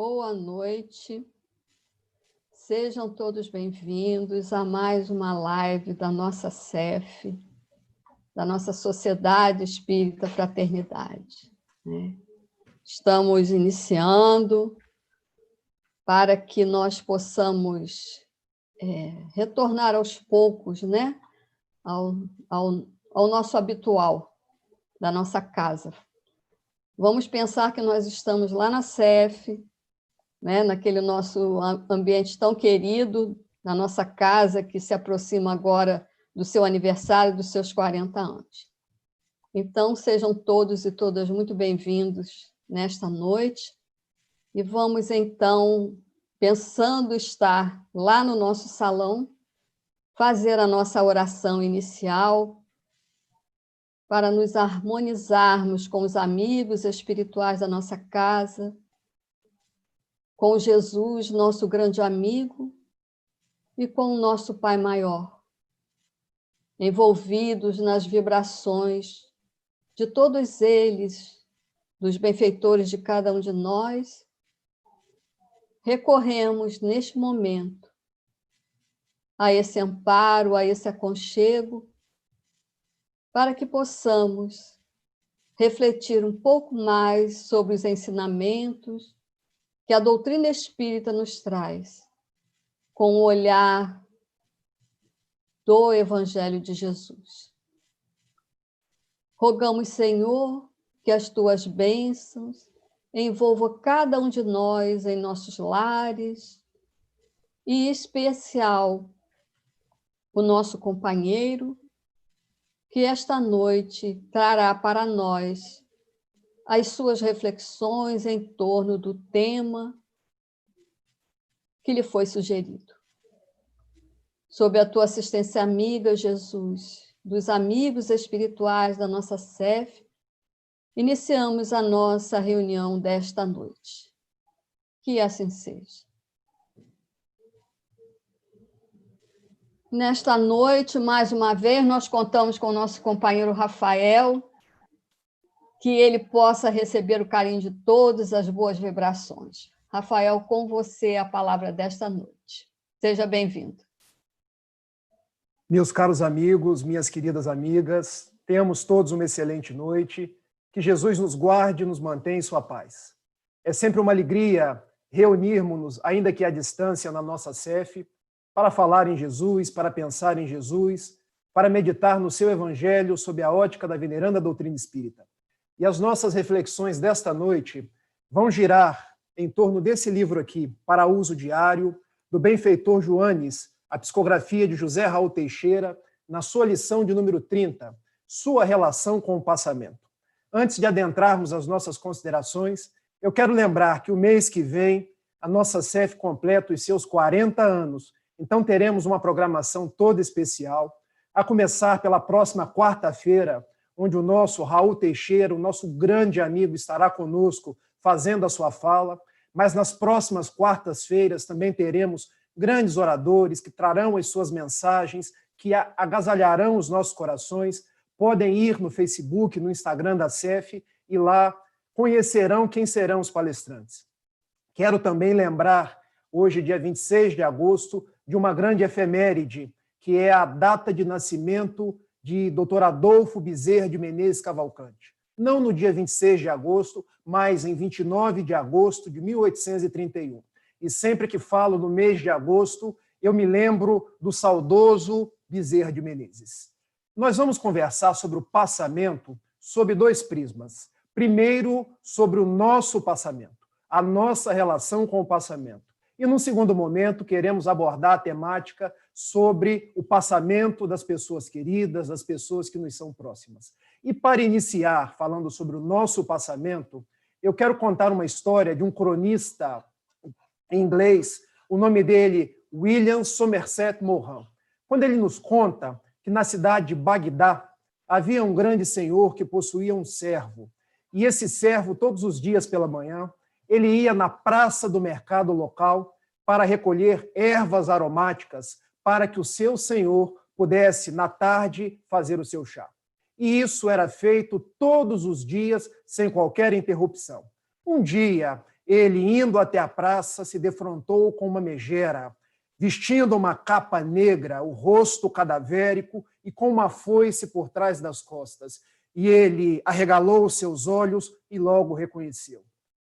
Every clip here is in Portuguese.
Boa noite, sejam todos bem-vindos a mais uma live da nossa SEF, da nossa Sociedade Espírita Fraternidade. Estamos iniciando para que nós possamos retornar aos poucos, ao nosso habitual, da nossa casa. Vamos pensar que nós estamos lá na SEF, naquele nosso ambiente tão querido, na nossa casa, que se aproxima agora do seu aniversário, dos seus 40 anos. Então, sejam todos e todas muito bem-vindos nesta noite, e vamos, então, pensando estar lá no nosso salão, fazer a nossa oração inicial, para nos harmonizarmos com os amigos espirituais da nossa casa, com Jesus, nosso grande amigo, e com o nosso Pai Maior, envolvidos nas vibrações de todos eles, dos benfeitores de cada um de nós, recorremos neste momento a esse amparo, a esse aconchego, para que possamos refletir um pouco mais sobre os ensinamentos que a doutrina espírita nos traz, com o olhar do Evangelho de Jesus. Rogamos, Senhor, que as tuas bênçãos envolvam cada um de nós em nossos lares, e em especial o nosso companheiro, que esta noite trará para nós as suas reflexões em torno do tema que lhe foi sugerido. Sob a tua assistência amiga, Jesus, dos amigos espirituais da nossa SEF, iniciamos a nossa reunião desta noite. Que assim seja. Nesta noite, mais uma vez, nós contamos com o nosso companheiro Rafael, que ele possa receber o carinho de todas as boas vibrações. Rafael, com você a palavra desta noite. Seja bem-vindo. Meus caros amigos, minhas queridas amigas, tenhamos todos uma excelente noite, que Jesus nos guarde e nos mantenha em sua paz. É sempre uma alegria reunirmos-nos, ainda que à distância, na nossa SEF, para falar em Jesus, para pensar em Jesus, para meditar no seu Evangelho sob a ótica da veneranda doutrina espírita. E as nossas reflexões desta noite vão girar em torno desse livro aqui, para uso diário, do benfeitor Joanes, a psicografia de José Raul Teixeira, na sua lição de número 30, sua relação com o passamento. Antes de adentrarmos as nossas considerações, eu quero lembrar que o mês que vem, a nossa SEF completa os seus 40 anos, então teremos uma programação toda especial, a começar pela próxima quarta-feira, onde o nosso Raul Teixeira, o nosso grande amigo, estará conosco fazendo a sua fala, mas nas próximas quartas-feiras também teremos grandes oradores que trarão as suas mensagens, que agasalharão os nossos corações. Podem ir no Facebook, no Instagram da SEF, e lá conhecerão quem serão os palestrantes. Quero também lembrar, hoje, dia 26 de agosto, de uma grande efeméride, que é a data de nascimento de Dr. Adolfo Bezerra de Menezes Cavalcante. Não no dia 26 de agosto, mas em 29 de agosto de 1831. E sempre que falo no mês de agosto, eu me lembro do saudoso Bezerra de Menezes. Nós vamos conversar sobre o passamento sob dois prismas. Primeiro, sobre o nosso passamento, a nossa relação com o passamento. E, num segundo momento, queremos abordar a temática sobre o passamento das pessoas queridas, das pessoas que nos são próximas. E, para iniciar, falando sobre o nosso passamento, eu quero contar uma história de um cronista em inglês, o nome dele, William Somerset Maugham. Quando ele nos conta que na cidade de Bagdá havia um grande senhor que possuía um servo, e esse servo, todos os dias pela manhã, ele ia na praça do mercado local para recolher ervas aromáticas para que o seu senhor pudesse, na tarde, fazer o seu chá. E isso era feito todos os dias, sem qualquer interrupção. Um dia, ele, indo até a praça, se defrontou com uma megera, vestindo uma capa negra, o rosto cadavérico e com uma foice por trás das costas. E ele arregalou os seus olhos e logo reconheceu.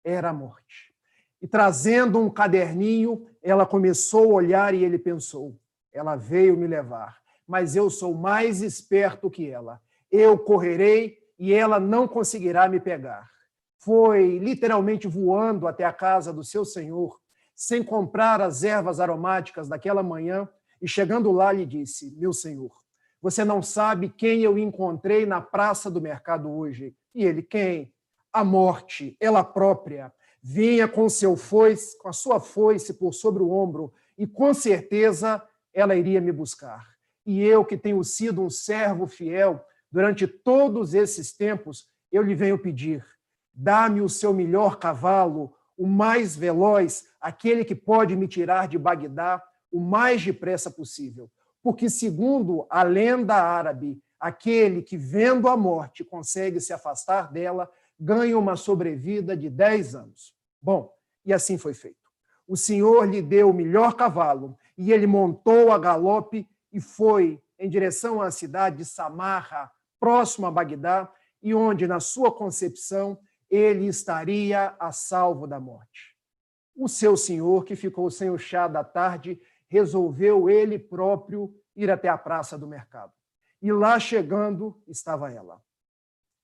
Era a morte. E trazendo um caderninho, ela começou a olhar e ele pensou, ela veio me levar, mas eu sou mais esperto que ela. Eu correrei e ela não conseguirá me pegar. Foi literalmente voando até a casa do seu senhor, sem comprar as ervas aromáticas daquela manhã, e chegando lá lhe disse, meu senhor, você não sabe quem eu encontrei na praça do mercado hoje. E ele, quem? A morte, ela própria, vinha com com a sua foice por sobre o ombro, e com certeza ela iria me buscar. E eu, que tenho sido um servo fiel durante todos esses tempos, eu lhe venho pedir, dá-me o seu melhor cavalo, o mais veloz, aquele que pode me tirar de Bagdá o mais depressa possível. Porque, segundo a lenda árabe, aquele que, vendo a morte, consegue se afastar dela, ganha uma sobrevida de 10 anos. Bom, e assim foi feito. O Senhor lhe deu o melhor cavalo, e ele montou a galope e foi em direção à cidade de Samarra, próximo a Bagdá, e onde, na sua concepção, ele estaria a salvo da morte. O seu senhor, que ficou sem o chá da tarde, resolveu ele próprio ir até a praça do mercado. E lá chegando, estava ela.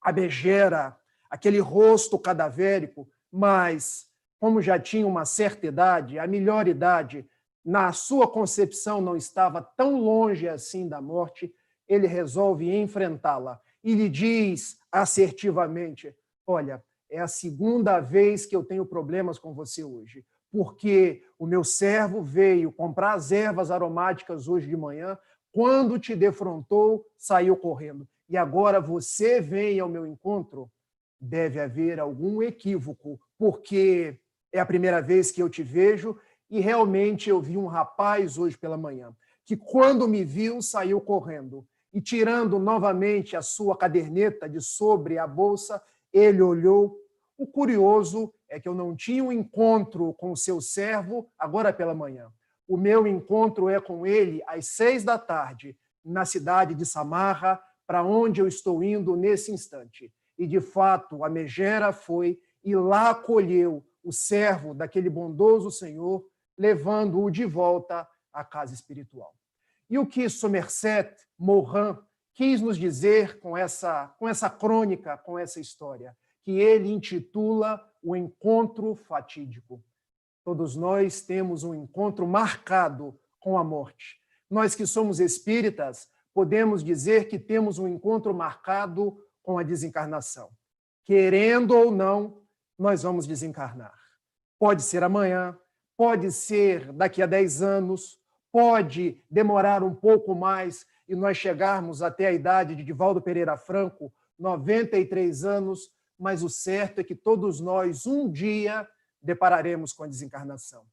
A megera, aquele rosto cadavérico, mas, como já tinha uma certa idade, a melhor idade, na sua concepção não estava tão longe assim da morte, ele resolve enfrentá-la e lhe diz assertivamente, olha, é a segunda vez que eu tenho problemas com você hoje, porque o meu servo veio comprar as ervas aromáticas hoje de manhã, quando te defrontou, saiu correndo. E agora você vem ao meu encontro? Deve haver algum equívoco, porque é a primeira vez que eu te vejo e realmente eu vi um rapaz hoje pela manhã, que quando me viu, saiu correndo. E tirando novamente a sua caderneta de sobre a bolsa, ele olhou. O curioso é que eu não tinha um encontro com o seu servo agora pela manhã. O meu encontro é com ele às 6 da tarde, na cidade de Samarra, para onde eu estou indo nesse instante. E, de fato, a megera foi e lá acolheu o servo daquele bondoso senhor, levando-o de volta à casa espiritual. E o que Somerset Maugham quis nos dizer com essa crônica, com essa história? Que ele intitula O Encontro Fatídico. Todos nós temos um encontro marcado com a morte. Nós que somos espíritas, podemos dizer que temos um encontro marcado com a desencarnação. Querendo ou não, nós vamos desencarnar. Pode ser amanhã, pode ser daqui a 10 anos, pode demorar um pouco mais e nós chegarmos até a idade de Divaldo Pereira Franco, 93 anos, mas o certo é que todos nós, um dia, depararemos com a desencarnação.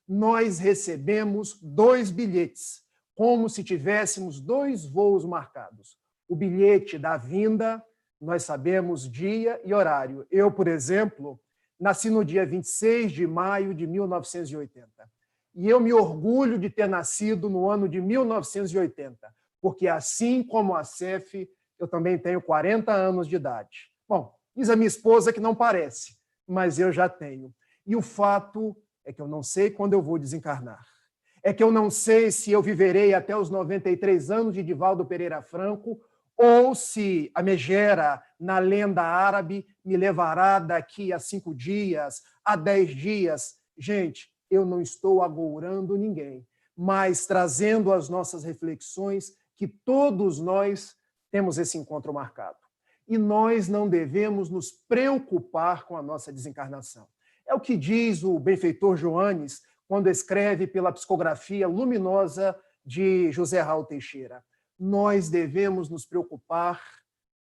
Nós recebemos 2 bilhetes, como se tivéssemos 2 voos marcados. O bilhete da vinda, nós sabemos dia e horário. Eu, por exemplo, nasci no dia 26 de maio de 1980. E eu me orgulho de ter nascido no ano de 1980, porque assim como a Cef, eu também tenho 40 anos de idade. Bom, diz a minha esposa que não parece, mas eu já tenho. E o fato é que eu não sei quando eu vou desencarnar. É que eu não sei se eu viverei até os 93 anos de Divaldo Pereira Franco ou se a megera, na lenda árabe, me levará daqui a 5 dias, a 10 dias. Gente, eu não estou agourando ninguém, mas trazendo as nossas reflexões que todos nós temos esse encontro marcado. E nós não devemos nos preocupar com a nossa desencarnação. É o que diz o benfeitor Joanes quando escreve pela psicografia luminosa de José Raul Teixeira. Nós devemos nos preocupar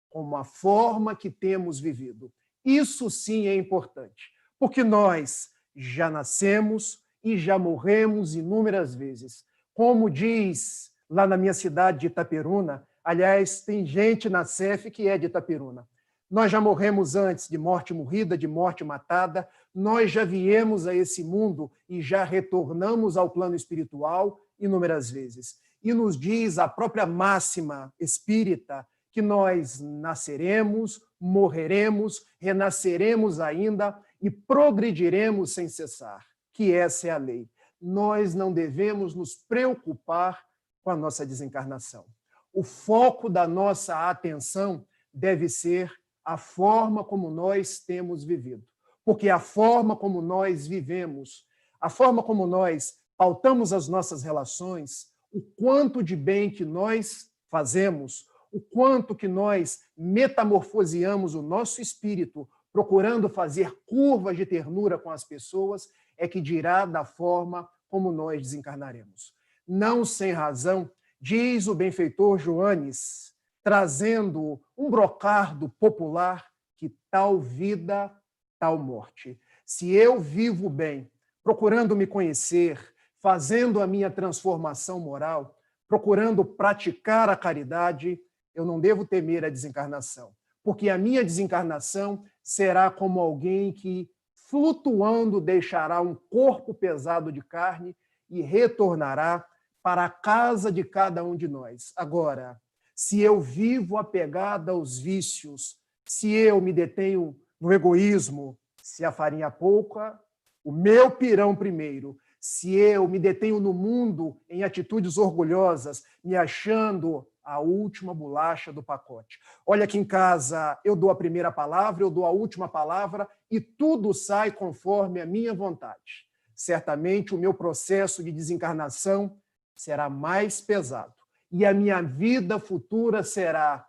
com a forma que temos vivido. Isso sim é importante, porque nós já nascemos e já morremos inúmeras vezes. Como diz lá na minha cidade de Itaperuna, aliás, tem gente na Cef que é de Itaperuna, Nós já morremos antes de morte morrida, de morte matada. Nós já viemos a esse mundo e já retornamos ao plano espiritual inúmeras vezes. E nos diz a própria máxima espírita que nós nasceremos, morreremos, renasceremos ainda e progrediremos sem cessar, que essa é a lei. Nós não devemos nos preocupar com a nossa desencarnação. O foco da nossa atenção deve ser a forma como nós temos vivido. Porque a forma como nós vivemos, a forma como nós pautamos as nossas relações, o quanto de bem que nós fazemos, o quanto que nós metamorfoseamos o nosso espírito, procurando fazer curvas de ternura com as pessoas, é que dirá da forma como nós desencarnaremos. Não sem razão, diz o benfeitor Joanes, trazendo um brocardo popular, que tal vida, tal morte. Se eu vivo bem, procurando me conhecer, fazendo a minha transformação moral, procurando praticar a caridade, eu não devo temer a desencarnação, porque a minha desencarnação será como alguém que, flutuando, deixará um corpo pesado de carne e retornará para a casa de cada um de nós. Agora, se eu vivo apegado aos vícios, se eu me detenho no egoísmo, se a farinha pouca, o meu pirão primeiro, se eu me detenho no mundo em atitudes orgulhosas, me achando a última bolacha do pacote. Olha, aqui em casa eu dou a primeira palavra, eu dou a última palavra e tudo sai conforme a minha vontade. Certamente o meu processo de desencarnação será mais pesado e a minha vida futura será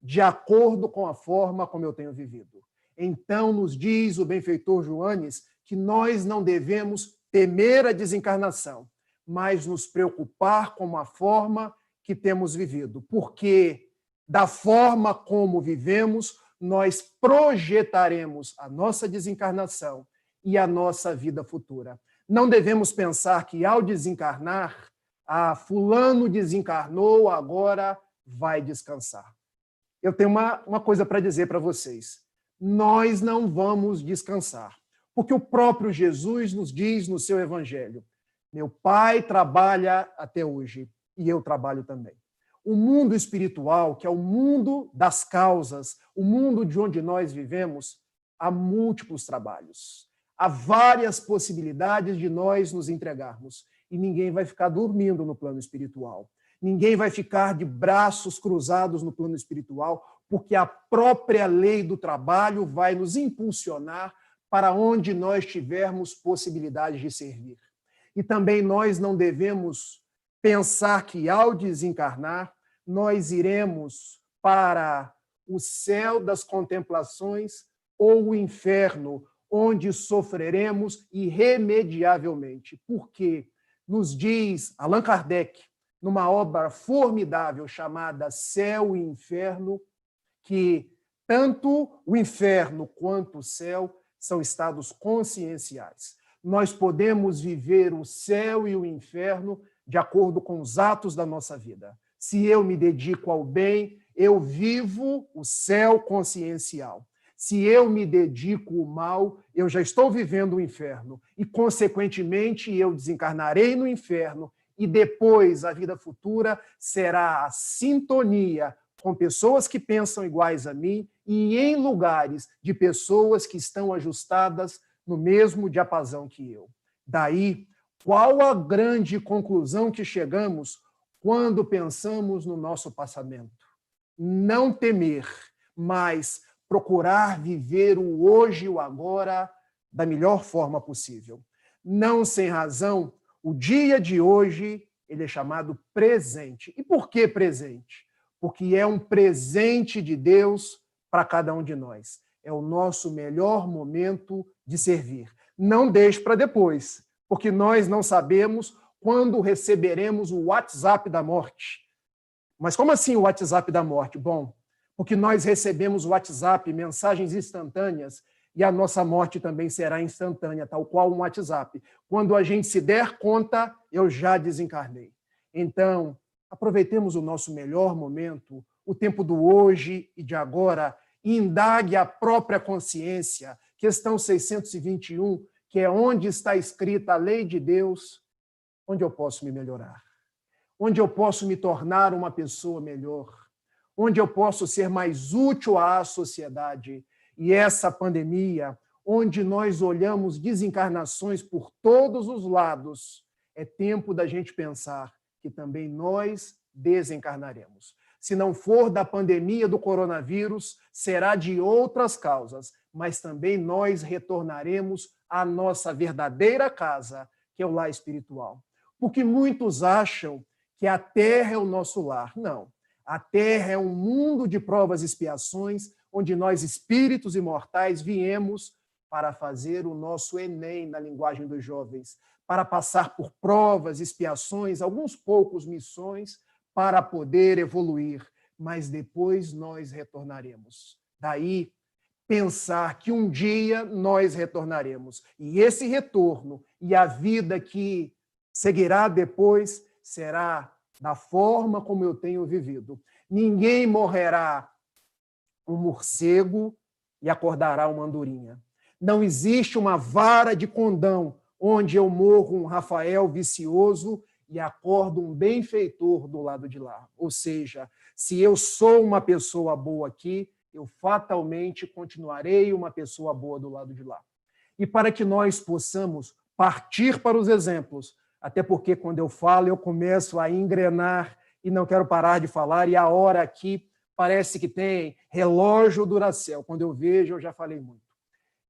de acordo com a forma como eu tenho vivido. Então, nos diz o benfeitor Joanes que nós não devemos temer a desencarnação, mas nos preocupar com a forma que temos vivido, porque da forma como vivemos, nós projetaremos a nossa desencarnação e a nossa vida futura. Não devemos pensar que ao desencarnar, fulano desencarnou, agora vai descansar. Eu tenho uma coisa para dizer para vocês. Nós não vamos descansar, porque o próprio Jesus nos diz no seu evangelho: meu Pai trabalha até hoje e eu trabalho também. O mundo espiritual, que é o mundo das causas, o mundo de onde nós vivemos, há múltiplos trabalhos. Há várias possibilidades de nós nos entregarmos. E ninguém vai ficar dormindo no plano espiritual. Ninguém vai ficar de braços cruzados no plano espiritual, porque a própria lei do trabalho vai nos impulsionar para onde nós tivermos possibilidade de servir. E também nós não devemos pensar que, ao desencarnar, nós iremos para o céu das contemplações ou o inferno, onde sofreremos irremediavelmente. Porque nos diz Allan Kardec, numa obra formidável chamada Céu e Inferno, que tanto o inferno quanto o céu são estados conscienciais. Nós podemos viver o céu e o inferno de acordo com os atos da nossa vida. Se eu me dedico ao bem, eu vivo o céu consciencial. Se eu me dedico ao mal, eu já estou vivendo o inferno. E, consequentemente, eu desencarnarei no inferno. E depois, a vida futura será a sintonia com pessoas que pensam iguais a mim e em lugares de pessoas que estão ajustadas no mesmo diapasão que eu. Daí, qual a grande conclusão que chegamos quando pensamos no nosso passamento? Não temer, mas procurar viver o hoje e o agora da melhor forma possível. Não sem razão, o dia de hoje ele é chamado presente. E por que presente? Porque é um presente de Deus para cada um de nós. É o nosso melhor momento de servir. Não deixe para depois, porque nós não sabemos quando receberemos o WhatsApp da morte. Mas como assim o WhatsApp da morte? Bom, porque nós recebemos o WhatsApp, mensagens instantâneas, e a nossa morte também será instantânea, tal qual um WhatsApp. Quando a gente se der conta, eu já desencarnei. Então, aproveitemos o nosso melhor momento, o tempo do hoje e de agora, indague a própria consciência. Questão 621, que é onde está escrita a lei de Deus, onde eu posso me melhorar, onde eu posso me tornar uma pessoa melhor, onde eu posso ser mais útil à sociedade. E essa pandemia, onde nós olhamos desencarnações por todos os lados, é tempo da gente pensar que também nós desencarnaremos. Se não for da pandemia do coronavírus, será de outras causas, mas também nós retornaremos à nossa verdadeira casa, que é o lar espiritual. Porque muitos acham que a Terra é o nosso lar. Não. A Terra é um mundo de provas e expiações, onde nós, espíritos imortais, viemos para fazer o nosso Enem, na linguagem dos jovens, para passar por provas, expiações, alguns poucos missões, para poder evoluir, mas depois nós retornaremos. Daí, pensar que um dia nós retornaremos. E esse retorno e a vida que seguirá depois será da forma como eu tenho vivido. Ninguém morrerá um morcego e acordará uma andorinha. Não existe uma vara de condão onde eu morro um Rafael vicioso e acordo um benfeitor do lado de lá. Ou seja, se eu sou uma pessoa boa aqui, eu fatalmente continuarei uma pessoa boa do lado de lá. E para que nós possamos partir para os exemplos, até porque quando eu falo eu começo a engrenar e não quero parar de falar, e a hora aqui parece que tem relógio Duracell. Quando eu vejo, eu já falei muito.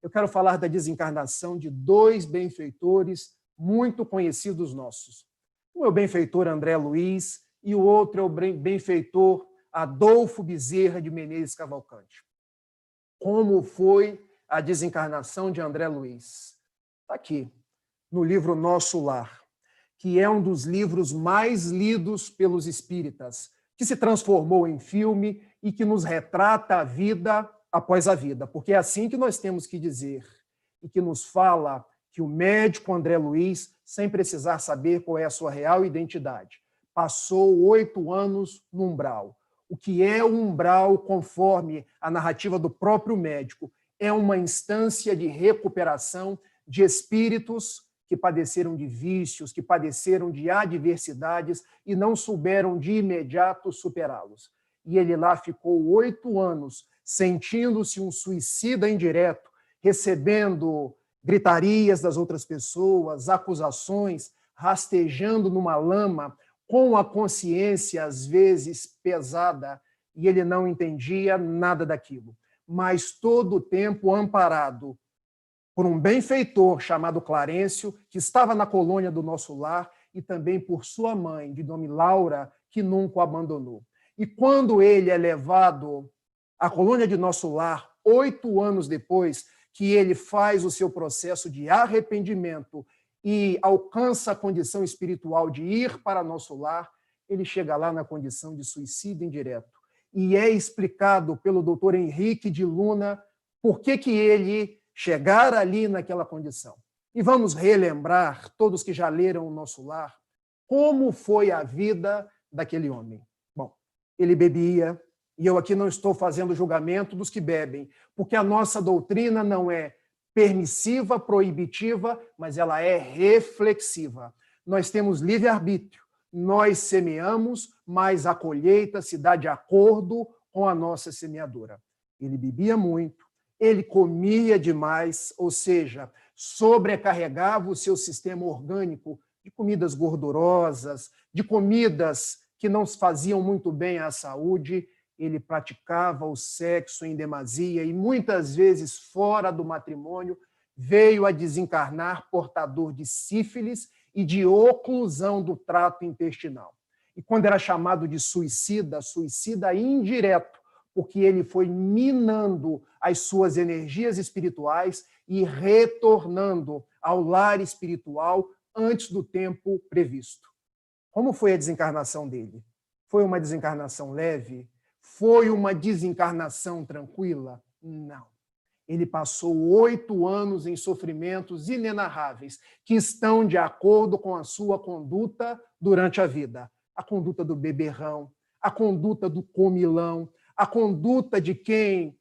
Eu quero falar da desencarnação de dois benfeitores muito conhecidos nossos. Um é o benfeitor André Luiz e o outro é o benfeitor Adolfo Bezerra de Menezes Cavalcante. Como foi a desencarnação de André Luiz? Está aqui, no livro Nosso Lar, que é um dos livros mais lidos pelos espíritas, que se transformou em filme e que nos retrata a vida após a vida, porque é assim que nós temos que dizer, e que nos fala que o médico André Luiz, sem precisar saber qual é a sua real identidade, passou 8 anos no umbral. O que é o umbral, conforme a narrativa do próprio médico, é uma instância de recuperação de espíritos que padeceram de vícios, que padeceram de adversidades e não souberam de imediato superá-los. E ele lá ficou 8 anos, sentindo-se um suicida indireto, recebendo gritarias das outras pessoas, acusações, rastejando numa lama, com a consciência às vezes pesada, e ele não entendia nada daquilo. Mas todo o tempo amparado por um benfeitor chamado Clarencio, que estava na colônia do Nosso Lar, e também por sua mãe, de nome Laura, que nunca o abandonou. E quando ele é levado à colônia de Nosso Lar, 8 anos depois, que ele faz o seu processo de arrependimento e alcança a condição espiritual de ir para Nosso Lar, ele chega lá na condição de suicídio indireto. E é explicado pelo doutor Henrique de Luna por que ele chegara ali naquela condição. E vamos relembrar, todos que já leram o Nosso Lar, como foi a vida daquele homem. Bom, ele bebia, e eu aqui não estou fazendo julgamento dos que bebem, porque a nossa doutrina não é permissiva, proibitiva, mas ela é reflexiva. Nós temos livre-arbítrio, nós semeamos, mas a colheita se dá de acordo com a nossa semeadura. Ele bebia muito, ele comia demais, ou seja, sobrecarregava o seu sistema orgânico de comidas gordurosas, de comidas que não faziam muito bem à saúde. Ele praticava o sexo em demasia e muitas vezes fora do matrimônio, veio a desencarnar portador de sífilis e de oclusão do trato intestinal. E quando era chamado de suicida, suicida indireto, porque ele foi minando as suas energias espirituais e retornando ao lar espiritual antes do tempo previsto. Como foi a desencarnação dele? Foi uma desencarnação leve? Foi uma desencarnação tranquila? Não. Ele passou 8 anos em sofrimentos inenarráveis, que estão de acordo com a sua conduta durante a vida. A conduta do beberrão, a conduta do comilão, a conduta de quem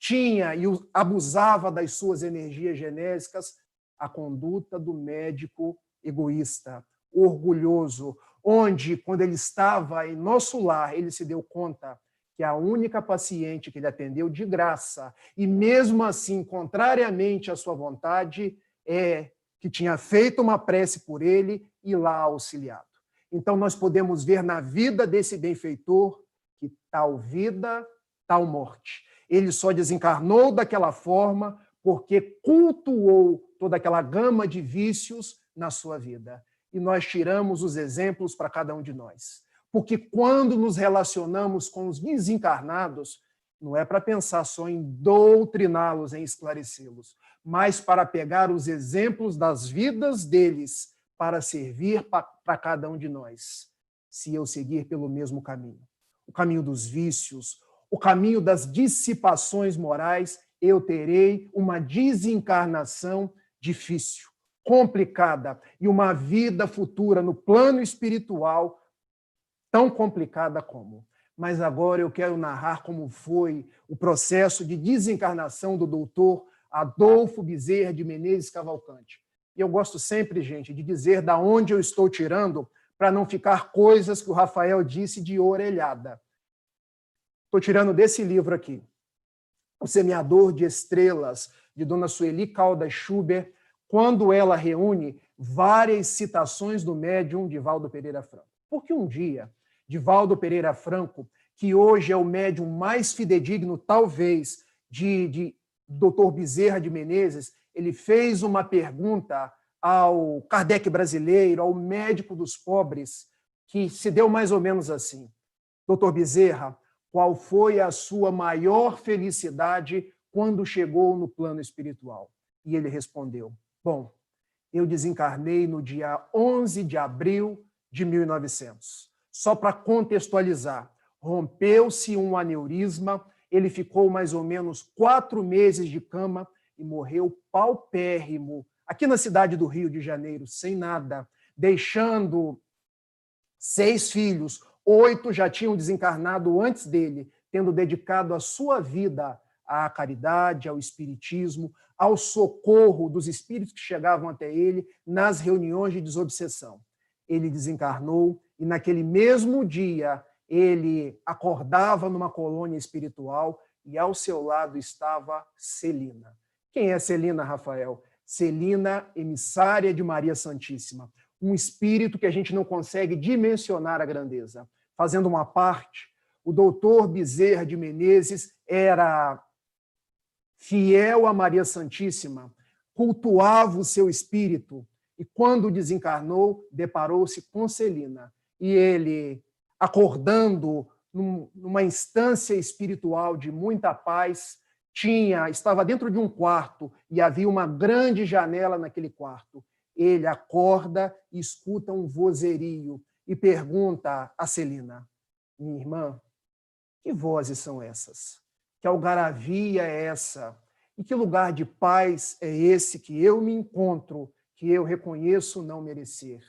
tinha e abusava das suas energias genésicas, a conduta do médico egoísta, orgulhoso, onde, quando ele estava em nosso lar, ele se deu conta que a única paciente que ele atendeu de graça, e mesmo assim, contrariamente à sua vontade, que tinha feito uma prece por ele e lá auxiliado. Então, nós podemos ver na vida desse benfeitor que tal vida, tal morte. Ele só desencarnou daquela forma porque cultuou toda aquela gama de vícios na sua vida. E nós tiramos os exemplos para cada um de nós. Porque quando nos relacionamos com os desencarnados, não é para pensar só em doutriná-los, em esclarecê-los, mas para pegar os exemplos das vidas deles para servir para cada um de nós. Se eu seguir pelo mesmo caminho, o caminho dos vícios, o caminho das dissipações morais, eu terei uma desencarnação difícil, complicada, e uma vida futura no plano espiritual tão complicada como. Mas agora eu quero narrar como foi o processo de desencarnação do doutor Adolfo Bezerra de Menezes Cavalcante. E eu gosto sempre, gente, de dizer da onde eu estou tirando, para não ficar coisas que o Rafael disse de orelhada. Estou tirando desse livro aqui, O Semeador de Estrelas, de Dona Sueli Caldas Schubert, quando ela reúne várias citações do médium Divaldo Pereira Franco. Porque um dia, Divaldo Pereira Franco, que hoje é o médium mais fidedigno, talvez, de Dr. Bezerra de Menezes, ele fez uma pergunta ao Kardec brasileiro, ao médico dos pobres, que se deu mais ou menos assim: Dr. Bezerra, qual foi a sua maior felicidade quando chegou no plano espiritual? E ele respondeu: bom, eu desencarnei no dia 11 de abril de 1900. Só para contextualizar, rompeu-se um aneurisma, ele ficou mais ou menos 4 meses de cama e morreu paupérrimo, aqui na cidade do Rio de Janeiro, sem nada, deixando 6 filhos, 8 já tinham desencarnado antes dele, tendo dedicado a sua vida à caridade, ao espiritismo, ao socorro dos espíritos que chegavam até ele nas reuniões de desobsessão. Ele desencarnou e, naquele mesmo dia, ele acordava numa colônia espiritual e, ao seu lado, estava Celina. Quem é Celina, Rafael? Celina, emissária de Maria Santíssima. Um espírito que a gente não consegue dimensionar a grandeza. Fazendo uma parte, o doutor Bezerra de Menezes era fiel a Maria Santíssima, cultuava o seu espírito e, quando desencarnou, deparou-se com Celina. E ele, acordando numa instância espiritual de muita paz, estava dentro de um quarto e havia uma grande janela naquele quarto. Ele acorda e escuta um vozerio e pergunta a Celina: minha irmã, que vozes são essas? Que algaravia é essa? E que lugar de paz é esse que eu me encontro, que eu reconheço não merecer?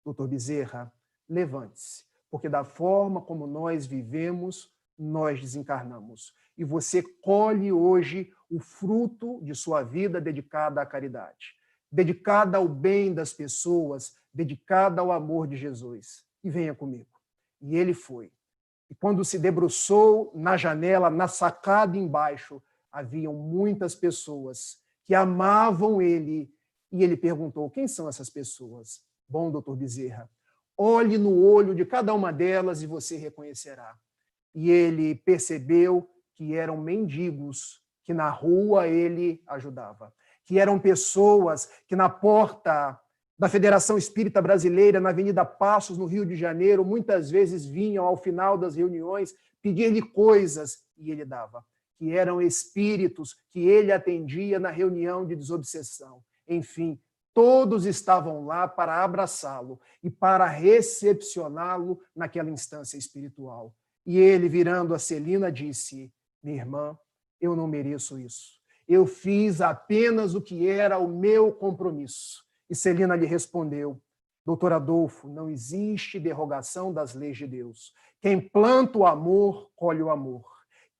Doutor Bezerra, levante-se, porque da forma como nós vivemos, nós desencarnamos. E você colhe hoje o fruto de sua vida dedicada à caridade, dedicada ao bem das pessoas, dedicada ao amor de Jesus. E venha comigo. E ele foi. E quando se debruçou na janela, na sacada embaixo, haviam muitas pessoas que amavam ele. E ele perguntou: quem são essas pessoas? Bom, doutor Bezerra, olhe no olho de cada uma delas e você reconhecerá. E ele percebeu que eram mendigos que na rua ele ajudava, que eram pessoas que na porta da Federação Espírita Brasileira, na Avenida Passos, no Rio de Janeiro, muitas vezes vinham ao final das reuniões pedir-lhe coisas e ele dava, que eram espíritos que ele atendia na reunião de desobsessão. Enfim, todos estavam lá para abraçá-lo e para recepcioná-lo naquela instância espiritual. E ele, virando a Celina, disse: minha irmã, eu não mereço isso. Eu fiz apenas o que era o meu compromisso. E Celina lhe respondeu: doutor Adolfo, não existe derrogação das leis de Deus. Quem planta o amor, colhe o amor.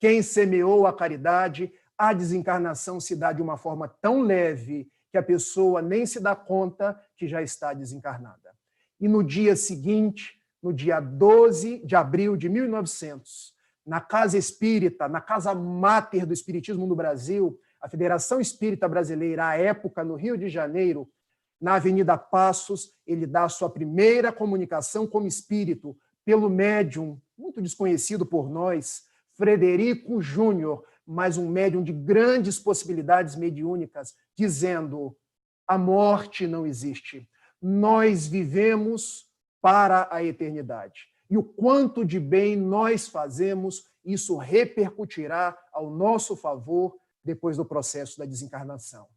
Quem semeou a caridade, a desencarnação se dá de uma forma tão leve que a pessoa nem se dá conta que já está desencarnada. E no dia seguinte, no dia 12 de abril de 1900, na Casa Espírita, na Casa Máter do Espiritismo no Brasil, a Federação Espírita Brasileira, à época, no Rio de Janeiro, na Avenida Passos, ele dá a sua primeira comunicação como espírito pelo médium, muito desconhecido por nós, Frederico Júnior, mas um médium de grandes possibilidades mediúnicas, dizendo: a morte não existe. Nós vivemos para a eternidade. E o quanto de bem nós fazemos, isso repercutirá ao nosso favor depois do processo da desencarnação.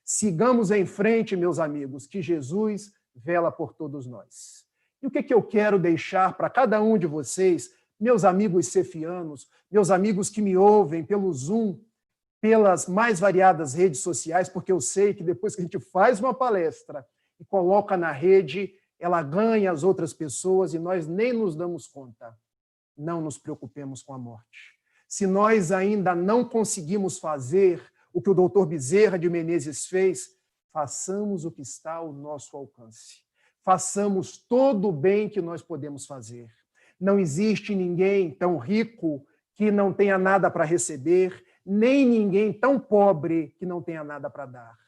Sigamos em frente, meus amigos, que Jesus vela por todos nós. E o que eu quero deixar para cada um de vocês, meus amigos cefianos, meus amigos que me ouvem pelo Zoom, pelas mais variadas redes sociais, porque eu sei que depois que a gente faz uma palestra e coloca na rede, ela ganha as outras pessoas e nós nem nos damos conta. Não nos preocupemos com a morte. Se nós ainda não conseguimos fazer o que o doutor Bezerra de Menezes fez, façamos o que está ao nosso alcance. Façamos todo o bem que nós podemos fazer. Não existe ninguém tão rico que não tenha nada para receber, nem ninguém tão pobre que não tenha nada para dar.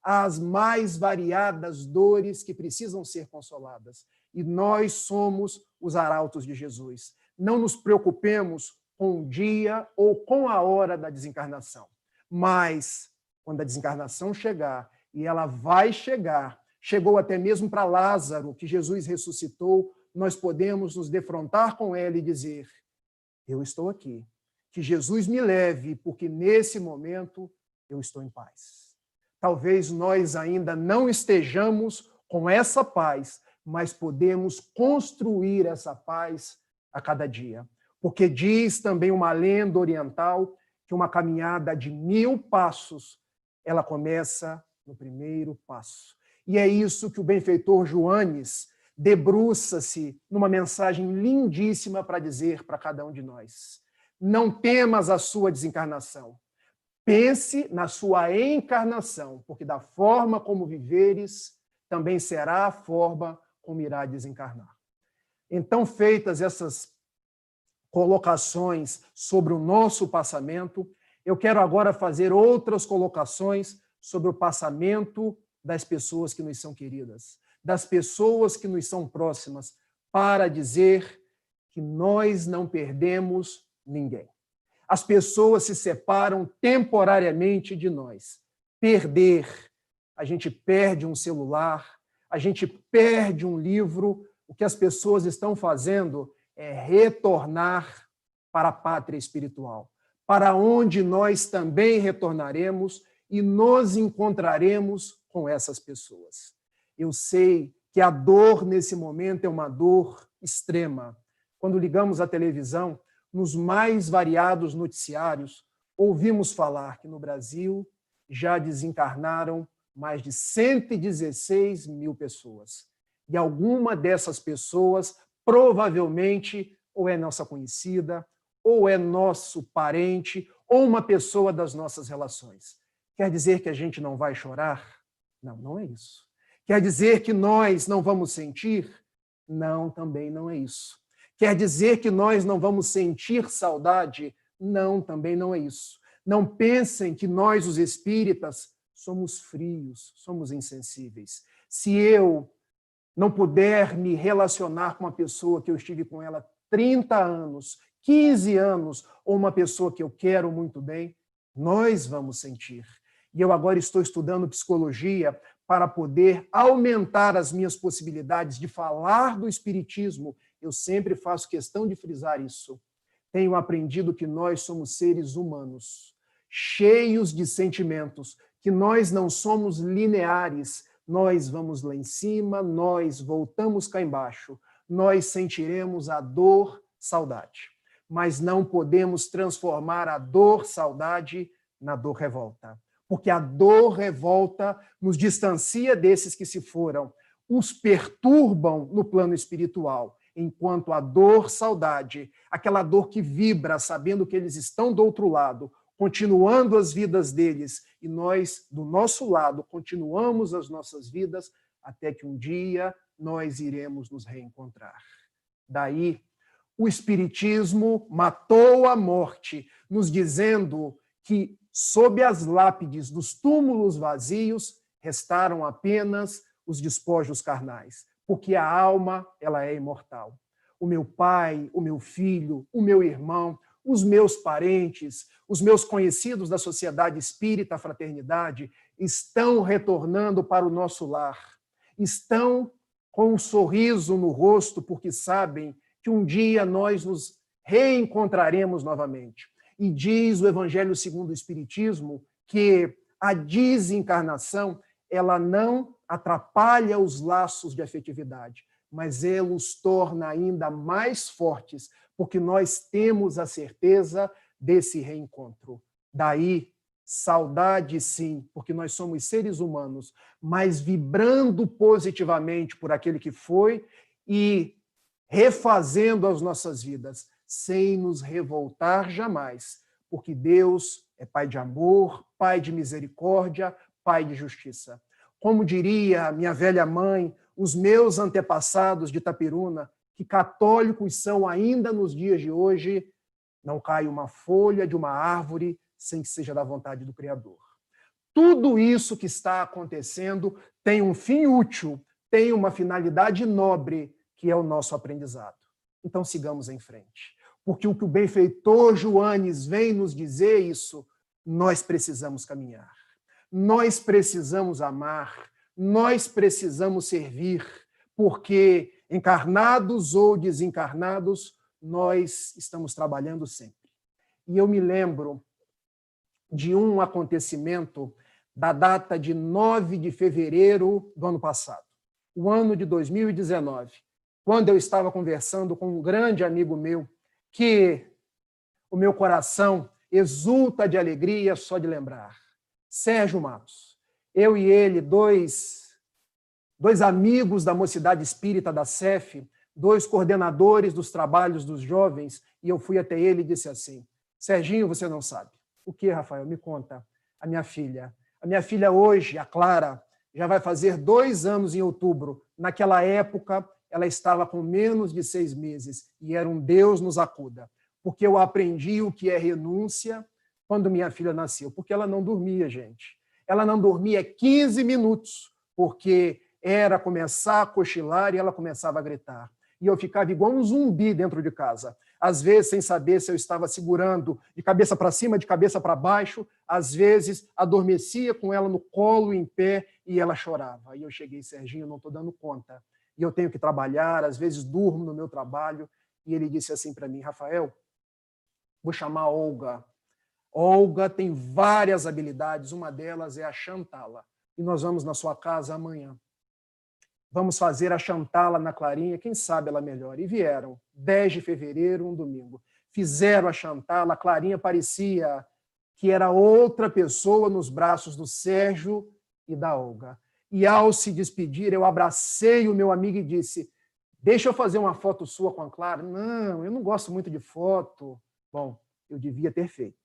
Há as mais variadas dores que precisam ser consoladas. E nós somos os arautos de Jesus. Não nos preocupemos com o dia ou com a hora da desencarnação. Mas, quando a desencarnação chegar, e ela vai chegar, chegou até mesmo para Lázaro, que Jesus ressuscitou, nós podemos nos defrontar com ela e dizer: eu estou aqui, que Jesus me leve, porque nesse momento eu estou em paz. Talvez nós ainda não estejamos com essa paz, mas podemos construir essa paz a cada dia. Porque diz também uma lenda oriental que uma caminhada de 1000 passos, ela começa no primeiro passo. E é isso que o benfeitor Joanes debruça-se numa mensagem lindíssima para dizer para cada um de nós. Não temas a sua desencarnação. Pense na sua encarnação, porque da forma como viveres, também será a forma como irá desencarnar. Então, feitas essas colocações sobre o nosso passamento, eu quero agora fazer outras colocações sobre o passamento das pessoas que nos são queridas, das pessoas que nos são próximas, para dizer que nós não perdemos ninguém. As pessoas se separam temporariamente de nós. Perder, a gente perde um celular, a gente perde um livro. O que as pessoas estão fazendo é retornar para a pátria espiritual, para onde nós também retornaremos e nos encontraremos com essas pessoas. Eu sei que a dor nesse momento é uma dor extrema. Quando ligamos a televisão, nos mais variados noticiários, ouvimos falar que no Brasil já desencarnaram mais de 116 mil pessoas. E alguma dessas pessoas provavelmente ou é nossa conhecida, ou é nosso parente, ou uma pessoa das nossas relações. Quer dizer que a gente não vai chorar? Não, não é isso. Quer dizer que nós não vamos sentir? Não, também não é isso. Quer dizer que nós não vamos sentir saudade? Não, também não é isso. Não pensem que nós, os espíritas, somos frios, somos insensíveis. Se eu não puder me relacionar com uma pessoa que eu estive com ela 30 anos, 15 anos, ou uma pessoa que eu quero muito bem, nós vamos sentir. E eu agora estou estudando psicologia para poder aumentar as minhas possibilidades de falar do espiritismo. Eu sempre faço questão de frisar isso. Tenho aprendido que nós somos seres humanos, cheios de sentimentos, que nós não somos lineares. Nós vamos lá em cima, nós voltamos cá embaixo. Nós sentiremos a dor, saudade. Mas não podemos transformar a dor, saudade, na dor, revolta. Porque a dor, revolta, nos distancia desses que se foram, os perturbam no plano espiritual, enquanto a dor, saudade, aquela dor que vibra, sabendo que eles estão do outro lado, continuando as vidas deles, e nós, do nosso lado, continuamos as nossas vidas até que um dia nós iremos nos reencontrar. Daí, o Espiritismo matou a morte, nos dizendo que, sob as lápides dos túmulos vazios, restaram apenas os despojos carnais, porque a alma, ela é imortal. O meu pai, o meu filho, o meu irmão, os meus parentes, os meus conhecidos da Sociedade Espírita Fraternidade estão retornando para o nosso lar. Estão com um sorriso no rosto, porque sabem que um dia nós nos reencontraremos novamente. E diz o Evangelho segundo o Espiritismo que a desencarnação, ela não atrapalha os laços de afetividade, mas ela os torna ainda mais fortes, porque nós temos a certeza desse reencontro. Daí, saudade sim, porque nós somos seres humanos, mas vibrando positivamente por aquele que foi e refazendo as nossas vidas, sem nos revoltar jamais, porque Deus é Pai de amor, Pai de misericórdia, Pai de justiça. Como diria minha velha mãe, os meus antepassados de Itapiruna, que católicos são ainda nos dias de hoje, não cai uma folha de uma árvore sem que seja da vontade do Criador. Tudo isso que está acontecendo tem um fim útil, tem uma finalidade nobre, que é o nosso aprendizado. Então sigamos em frente. Porque o que o benfeitor Joanes vem nos dizer isso, nós precisamos caminhar. Nós precisamos amar, nós precisamos servir, porque encarnados ou desencarnados, nós estamos trabalhando sempre. E eu me lembro de um acontecimento da data de 9 de fevereiro do ano passado, o ano de 2019, quando eu estava conversando com um grande amigo meu, que o meu coração exulta de alegria só de lembrar. Sérgio Matos. Eu e ele, dois amigos da Mocidade Espírita da CEF, dois coordenadores dos trabalhos dos jovens, e eu fui até ele e disse assim: Serginho, você não sabe. O que, Rafael? Me conta. A minha filha. A minha filha hoje, a Clara, já vai fazer 2 anos em outubro. Naquela época, ela estava com menos de 6 meses, e era um Deus nos acuda. Porque eu aprendi o que é renúncia quando minha filha nasceu. Porque ela não dormia, gente. Ela não dormia 15 minutos, porque era começar a cochilar e ela começava a gritar. E eu ficava igual um zumbi dentro de casa. Às vezes, sem saber se eu estava segurando de cabeça para cima, de cabeça para baixo. Às vezes, adormecia com ela no colo, em pé, e ela chorava. Aí eu cheguei, Serginho, não estou dando conta. E eu tenho que trabalhar, às vezes durmo no meu trabalho. E ele disse assim para mim: Rafael, vou chamar a Olga. Olga tem várias habilidades, uma delas é a Chantala. E nós vamos na sua casa amanhã. Vamos fazer a Chantala na Clarinha, quem sabe ela melhora. E vieram, 10 de fevereiro, um domingo. Fizeram a Chantala, a Clarinha parecia que era outra pessoa nos braços do Sérgio e da Olga. E ao se despedir, eu abracei o meu amigo e disse: deixa eu fazer uma foto sua com a Clara. Não, eu não gosto muito de foto. Bom, eu devia ter feito.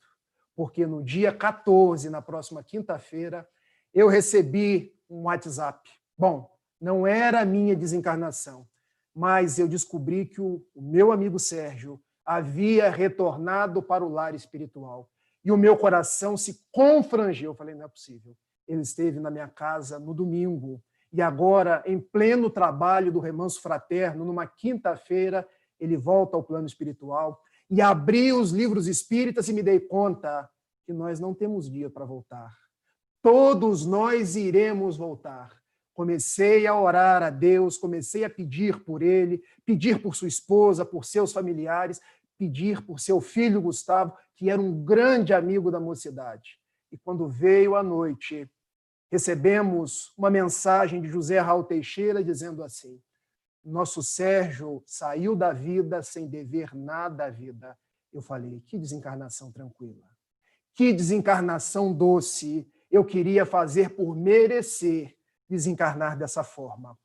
Porque no dia 14, na próxima quinta-feira, eu recebi um WhatsApp. Bom, não era a minha desencarnação, mas eu descobri que o meu amigo Sérgio havia retornado para o lar espiritual. E o meu coração se confrangeu. Eu falei, não é possível. Ele esteve na minha casa no domingo, e agora, em pleno trabalho do Remanso Fraterno, numa quinta-feira, ele volta ao plano espiritual. E abri os livros espíritas e me dei conta que nós não temos dia para voltar. Todos nós iremos voltar. Comecei a orar a Deus, comecei a pedir por ele, pedir por sua esposa, por seus familiares, pedir por seu filho Gustavo, que era um grande amigo da mocidade. E quando veio a noite, recebemos uma mensagem de José Raul Teixeira dizendo assim: nosso Sérgio saiu da vida sem dever nada à vida. Eu falei, que desencarnação tranquila, que desencarnação doce. Eu queria fazer por merecer desencarnar dessa forma.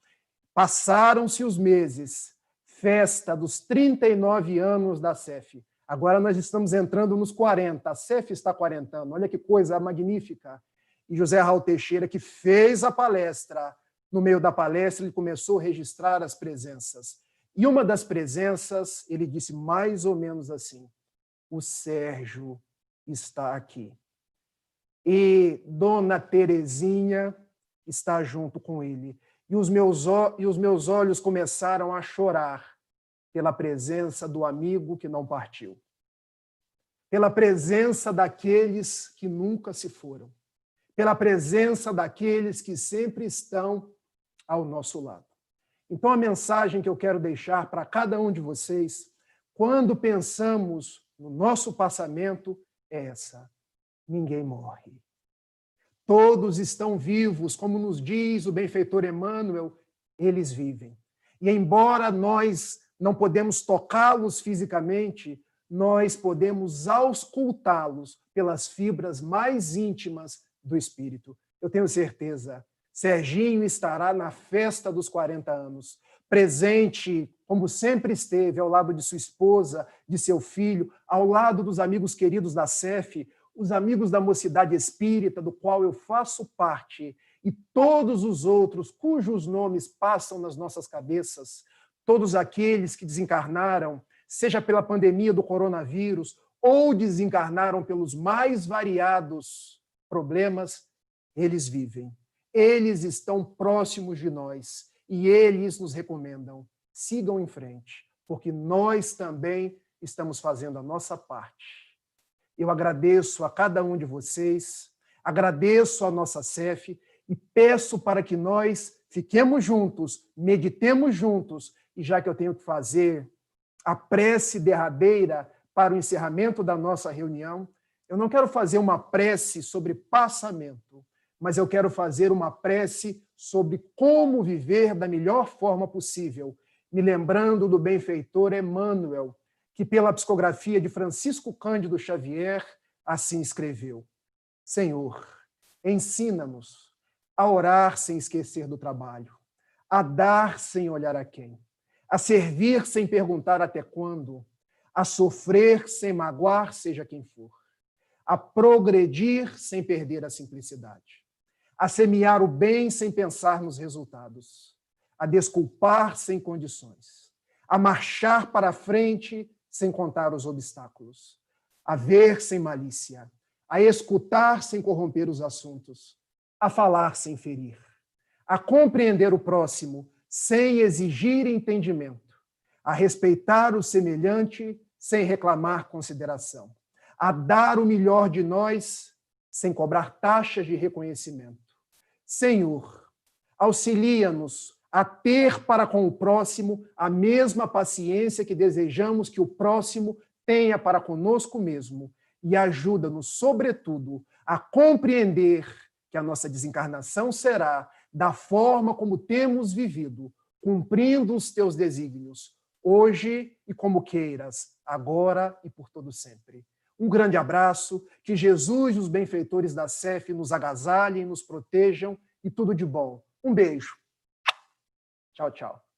Passaram-se os meses, festa dos 39 anos da CEF. Agora nós estamos entrando nos 40, a CEF está 40 anos, olha que coisa magnífica. E José Raul Teixeira, que fez a palestra, no meio da palestra ele começou a registrar as presenças. E uma das presenças, ele disse mais ou menos assim: o Sérgio está aqui. E Dona Terezinha está junto com ele. E os meus olhos começaram a chorar pela presença do amigo que não partiu, pela presença daqueles que nunca se foram, pela presença daqueles que sempre estão ao nosso lado. Então, a mensagem que eu quero deixar para cada um de vocês, quando pensamos no nosso passamento, é essa: ninguém morre. Todos estão vivos, como nos diz o benfeitor Emmanuel, eles vivem. E embora nós não podemos tocá-los fisicamente, nós podemos auscultá-los pelas fibras mais íntimas do espírito. Eu tenho certeza, Serginho estará na festa dos 40 anos, presente, como sempre esteve, ao lado de sua esposa, de seu filho, ao lado dos amigos queridos da CEF, os amigos da Mocidade Espírita, do qual eu faço parte, e todos os outros cujos nomes passam nas nossas cabeças, todos aqueles que desencarnaram, seja pela pandemia do coronavírus, ou desencarnaram pelos mais variados problemas, eles vivem. Eles estão próximos de nós e eles nos recomendam: sigam em frente, porque nós também estamos fazendo a nossa parte. Eu agradeço a cada um de vocês, agradeço a nossa CEF e peço para que nós fiquemos juntos, meditemos juntos, e já que eu tenho que fazer a prece derradeira para o encerramento da nossa reunião, eu não quero fazer uma prece sobre passamento, mas eu quero fazer uma prece sobre como viver da melhor forma possível, me lembrando do benfeitor Emmanuel, que pela psicografia de Francisco Cândido Xavier assim escreveu: Senhor, ensina-nos a orar sem esquecer do trabalho, a dar sem olhar a quem, a servir sem perguntar até quando, a sofrer sem magoar seja quem for, a progredir sem perder a simplicidade, a semear o bem sem pensar nos resultados, a desculpar sem condições, a marchar para a frente sem contar os obstáculos, a ver sem malícia, a escutar sem corromper os assuntos, a falar sem ferir, a compreender o próximo sem exigir entendimento, a respeitar o semelhante sem reclamar consideração, a dar o melhor de nós sem cobrar taxas de reconhecimento. Senhor, auxilia-nos a ter para com o próximo a mesma paciência que desejamos que o próximo tenha para conosco mesmo e ajuda-nos, sobretudo, a compreender que a nossa desencarnação será da forma como temos vivido, cumprindo os teus desígnios, hoje e como queiras, agora e por todo sempre. Um grande abraço, que Jesus e os benfeitores da CEF nos agasalhem, nos protejam e tudo de bom. Um beijo. Tchau, tchau.